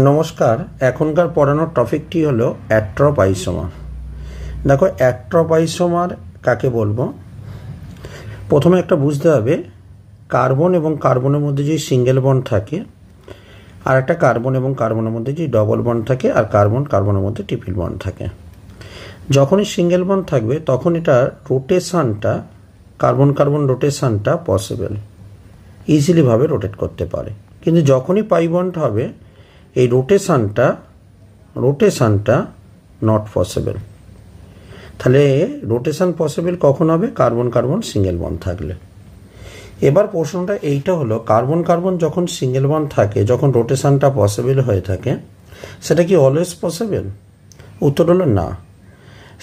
নমস্কার। এখনকার পড়ানোর টপিকটি হলো অ্যাট্রপ আইসোমার। দেখো, অ্যাট্রপ আইসোমার কাকে বলবো, প্রথমে একটা বুঝতে হবে কার্বন এবং কার্বনের মধ্যে যে সিঙ্গেল বন্ড থাকে, আর একটা কার্বন এবং কার্বনের মধ্যে যে ডবল বন্ড থাকে, আর কার্বন কার্বনের মধ্যে ট্রিপল বন্ড থাকে। যখনই সিঙ্গেল বন্ড থাকবে তখন এটা রোটেশনটা, কার্বন কার্বন রোটেশনটা পসিবল, ইজিলিভাবে রোটেট করতে পারে। কিন্তু যখনই পাই বন্ড হবে এই রোটেশনটা নট পসিবল। তাহলে রোটেশন পসিবল কখন হবে? কার্বন কার্বন সিঙ্গেল বন্ড থাকলে। এবার প্রশ্নটা এইটা হলো, কার্বন কার্বন যখন সিঙ্গেল বন্ড থাকে, যখন রোটেশনটা পসিবল হয়ে থাকে, সেটা কি অলওয়েজ পসিবল? উত্তর হলো না।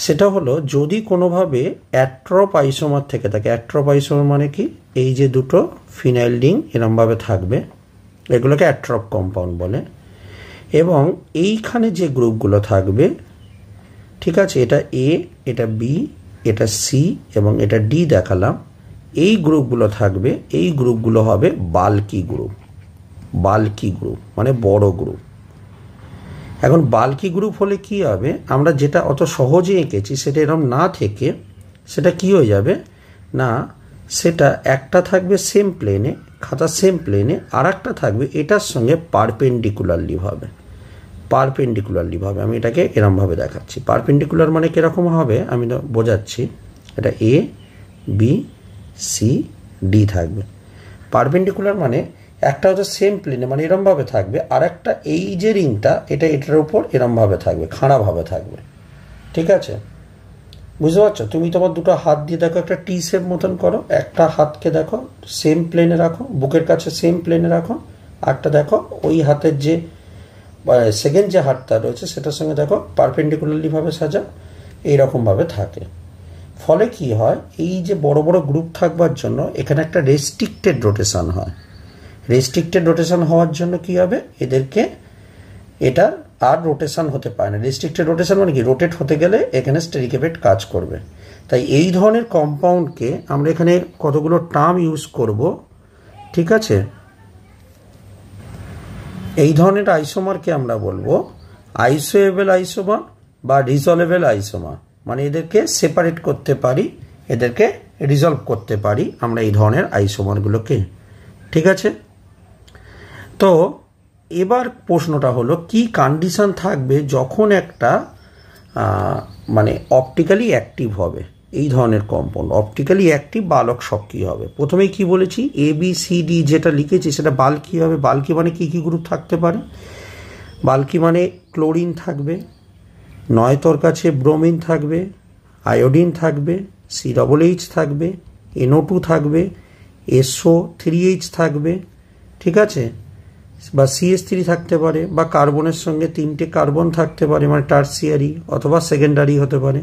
সেটা হলো যদি কোনোভাবে অ্যাট্রপ আইসোমার থেকে থাকে। অ্যাট্রপ আইসোমার মানে কি? এই যে দুটো ফিনাইল রিং এরমভাবে থাকবে, এগুলোকে অ্যাট্রপ কম্পাউন্ড বলে। এবং এইখানে যে গ্রুপগুলো থাকবে, ঠিক আছে, এটা এ, এটা বি, এটা সি এবং এটা ডি দেখালাম, এই গ্রুপগুলো থাকবে। এই গ্রুপগুলো হবে বাল্কি গ্রুপ। বাল্কি গ্রুপ মানে বড় গ্রুপ। এখন বাল্কি গ্রুপ হলে কি হবে, আমরা যেটা অত সহজে এঁকেছি সেটা এরকম না থেকে সেটা কি হয়ে যাবে না, সেটা একটা থাকবে সেম প্লেনে, খাতা সেম প্লেনে, আর একটা থাকবে এটার সঙ্গে পারপেন্ডিকুলারলি ভাবে। আমি এটাকে এরমভাবে দেখাচ্ছি। পারপেন্ডিকুলার মানে কীরকম হবে আমি বোঝাচ্ছি। এটা এ, বি, সি, ডি থাকবে। পারপেন্ডিকুলার মানে একটা হচ্ছে সেম প্লেনে, মানে এরমভাবে থাকবে, আর একটা এই যে রিংটা এটা এটার উপর এরমভাবে থাকবে, খাড়াভাবে থাকবে। ঠিক আছে, বুঝতে পারছো? তুমি তোমার দুটো হাত দিয়ে দেখো, একটা টি শেপ মতন করো। একটা হাতকে দেখো সেম প্লেনে রাখো, বুকের কাছে সেম প্লেনে রাখো। আরটা দেখো ওই হাতের যে সেকেন্ড যে হাতটা রয়েছে সেটার সঙ্গে দেখো পারপেন্ডিকুলারলি ভাবে সাজা, এইরকমভাবে থাকে। ফলে কি হয়, এই যে বড় বড় গ্রুপ থাকবার জন্য এখানে একটা রেস্ট্রিক্টেড রোটেশন হয়। রেস্ট্রিক্টেড রোটেশন হওয়ার জন্য কি হবে, এদেরকে এটা আর রোটেশন হতে পারে না। রেস্ট্রিক্টেড রোটেশন মানে কি, রোটেট হতে গেলে এখানে স্টেরিক এফেক্ট কাজ করবে। তাই এই ধরনের কম্পাউন্ডকে আমরা এখানে কতগুলো টার্ম ইউজ করব। ঠিক আছে, এই ধরনের আইসোমারকে আমরা বলবো আইসোএবল আইসোমার বা রিজলভেবল আইসোমার। মানে এদেরকে সেপারেট করতে পারি, এদেরকে রিজলভ করতে পারি আমরা এই ধরনের আইসোমারগুলোকে। ঠিক আছে, তো এবার প্রশ্নটা হলো কি কন্ডিশন থাকবে যখন একটা মানে অপটিক্যালি অ্যাক্টিভ হবে এই ধরনের কম্পাউন্ড। অপটিক্যালি অ্যাক্টিভ বা আলোক সক্রিয় হবে। প্রথমেই কি বলেছি, এ বি সি ডি যেটা লিখেছি সেটা বাল্কি হবে। বাল্কি মানে কি কি গ্রুপ থাকতে পারে? বাল্কি মানে ক্লোরিন থাকবে, নয়তোর কাছে ব্রোমিন থাকবে, আয়োডিন থাকবে, COOH থাকবে, NO2 থাকবে, SO3H থাকবে। ঠিক আছে, বা CH3 থাকতে পারে, বা কার্বনের সঙ্গে 3টে কার্বন থাকতে পারে, মানে টার্সিয়ারি অথবা সেকেন্ডারি হতে পারে।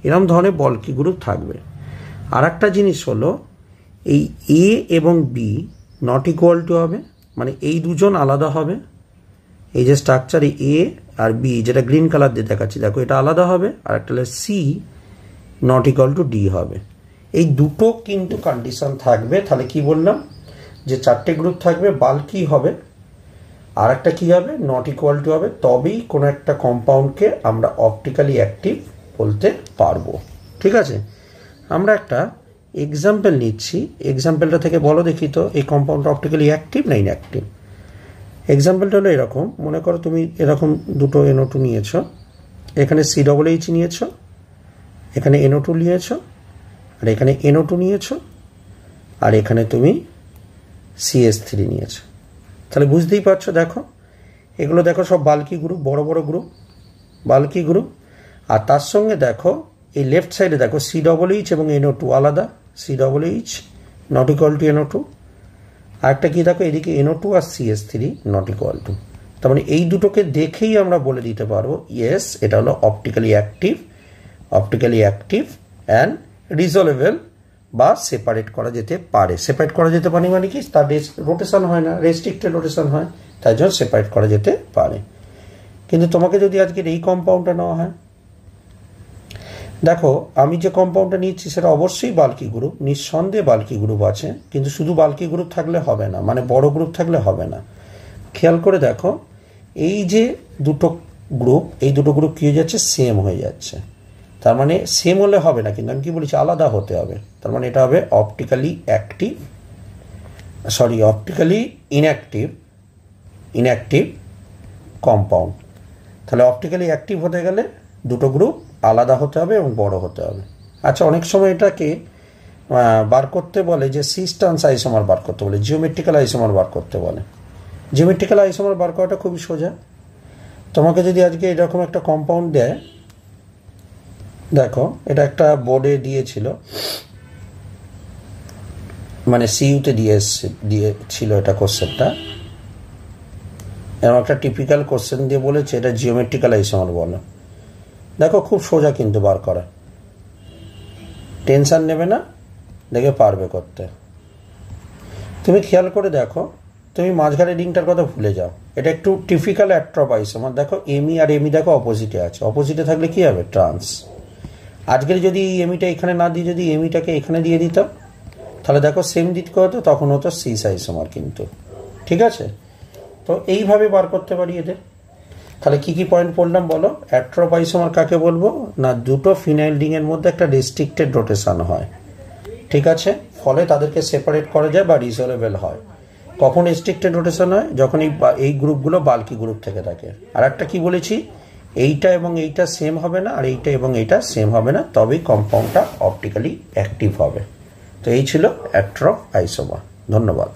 এরকম ধরনের বাল্কি গ্রুপ থাকবে। আর একটা জিনিস হলো, এই এ এবং বি নট ইকুয়াল টু হবে, মানে এই দুজন আলাদা হবে। এই যে স্ট্রাকচারে এ আর বি, যেটা গ্রিন কালার দিয়ে দেখাচ্ছি দেখো, এটা আলাদা হবে। আর একটা হলো C not equal to D হবে। এই দুটো কিন্তু কন্ডিশন থাকবে। তাহলে কি বললাম, যে 4টে গ্রুপ থাকবে, বাল্কি হবে, আর একটা কি হবে, নট ইকুয়াল টু হবে। তবেই কোনো একটা কম্পাউন্ডকে আমরা অপটিক্যালি অ্যাক্টিভ বলতে পারবো। ঠিক আছে, আমরা একটা এক্সাম্পল নিচ্ছি। এক্সাম্পলটা থেকে বলো দেখি তো, এই কম্পাউন্ডটা অপটিক্যালি অ্যাক্টিভ না ইনঅ্যাক্টিভ? এক্সাম্পলটা হলো এরকম, মনে করো তুমি এরকম দুটো NO2 নিয়েছো, এখানে COOH নিয়েছো, এখানে NO2 নিয়েছো, আর এখানে NO2 নিয়েছো, আর এখানে তুমি CH3 নিয়েছো। তাহলে বুঝতেই পারছো, দেখো এগুলো দেখো সব বাল্কি গ্রুপ, বড় বড় গ্রুপ, বাল্কি গ্রুপ। আর তার সঙ্গে দেখো এই লেফট সাইডে দেখো COOH এবং NO2 আলাদা, COOH not equal two NO2। আর একটা কি দেখো, এদিকে NO2 R CH3 not equal two. তার মানে এই দুটোকে দেখেই আমরা বলে দিতে পারবো ইয়েস, এটা হলো অপটিক্যালি অ্যাক্টিভ অ্যান্ড রিজলভেবল, বা সেপারেট করা যেতে পারে। সেপারেট করা যেতে পারে মানে কি, তার রোটেশন হয় না, রেস্ট্রিক্টেড রোটেশন হয়, তাই জন্য সেপারেট করা যেতে পারে। কিন্তু তোমাকে যদি আজকের এই কম্পাউন্ডটা নেওয়া হয়, দেখো আমি যে কম্পাউন্ডটা নিচ্ছি সেটা অবশ্যই বাল্কি গ্রুপ, নিঃসন্দেহে বাল্কি গ্রুপ আছে। কিন্তু শুধু বাল্কি গ্রুপ থাকলে হবে না, মানে বড় গ্রুপ থাকলে হবে না। খেয়াল করে দেখো এই যে দুটো গ্রুপ, এই দুটো গ্রুপ কী হয়ে যাচ্ছে, সেম হয়ে যাচ্ছে। তার মানে সেম হলে হবে না, কিন্তু আমি কি বলেছি, আলাদা হতে হবে। তার মানে এটা হবে অপটিক্যালি ইনঅ্যাক্টিভ কম্পাউন্ড। তাহলে অপটিক্যালি অ্যাক্টিভ হতে গেলে দুটো গ্রুপ আলাদা হতে হবে এবং বড় হতে হবে। আচ্ছা, অনেক সময় এটাকে বার করতে বলে যে সিস্টান্স আইসোমার বার করতে বলে, জিওমেট্রিক্যাল আইসোমার বার করতে বলে। জিওমেট্রিক্যাল আইসোমার বার করাটা খুবই সোজা। তোমাকে যদি আজকে এরকম একটা কম্পাউন্ড দেয়, দেখো এটা বোর্ডে দিয়েছিল, মানে সিইউতে দিয়েছিল এটা কোশ্চেনটা, এরকম একটা টিপিক্যাল কোশ্চেন দিয়ে বলেছে এটা জিওমেট্রিক্যাল আইসোমার বলো। দেখো খুব সোজা কিন্তু বার করা, টেনশন নেবে না, দেখে পারবে করতে। তুমি খেয়াল করে দেখো, তুমি মাঝখানে রিংটার কথা ভুলে যাও, এটা একটু টিপিক্যাল অ্যাট্রপ আইসোমার। দেখো এমি আর এমি দেখো অপোজিটে আছে, অপোজিটে থাকলে কি হবে, ট্রান্স। আজকের যদি এমিটা এখানে না দিয়ে যদি এমিটাকে এখানে দিয়ে দিতাম, তাহলে দেখো সেম দিক হতো, তখন হতো সিস আইসোমার কিন্তু। ঠিক আছে, তো এইভাবে বার করতে পারি এদের। তাহলে কি কি পয়েন্ট পড়লাম বলো? অ্যাট্রপ আইসোমার কাকে বলবো না, দুটো ফিনাইল রিংয়ের মধ্যে একটা রেস্ট্রিক্টেড রোটেশন হয়, ঠিক আছে, ফলে তাদেরকে সেপারেট করা যায় বা রিসলভেবল হয়। কখন রেস্ট্রিক্টেড রোটেশন হয়? যখন এই গ্রুপগুলো বাল্কি গ্রুপ থেকে থাকে। আর একটা কি বলেছি, এইটা এবং এইটা সেম হবে না, আর এইটা এবং এইটা সেম হবে না, তবেই কম্পাউন্ডটা অপটিক্যালি অ্যাক্টিভ হবে। তো এই ছিল অ্যাট্রপ আইসোমার। ধন্যবাদ।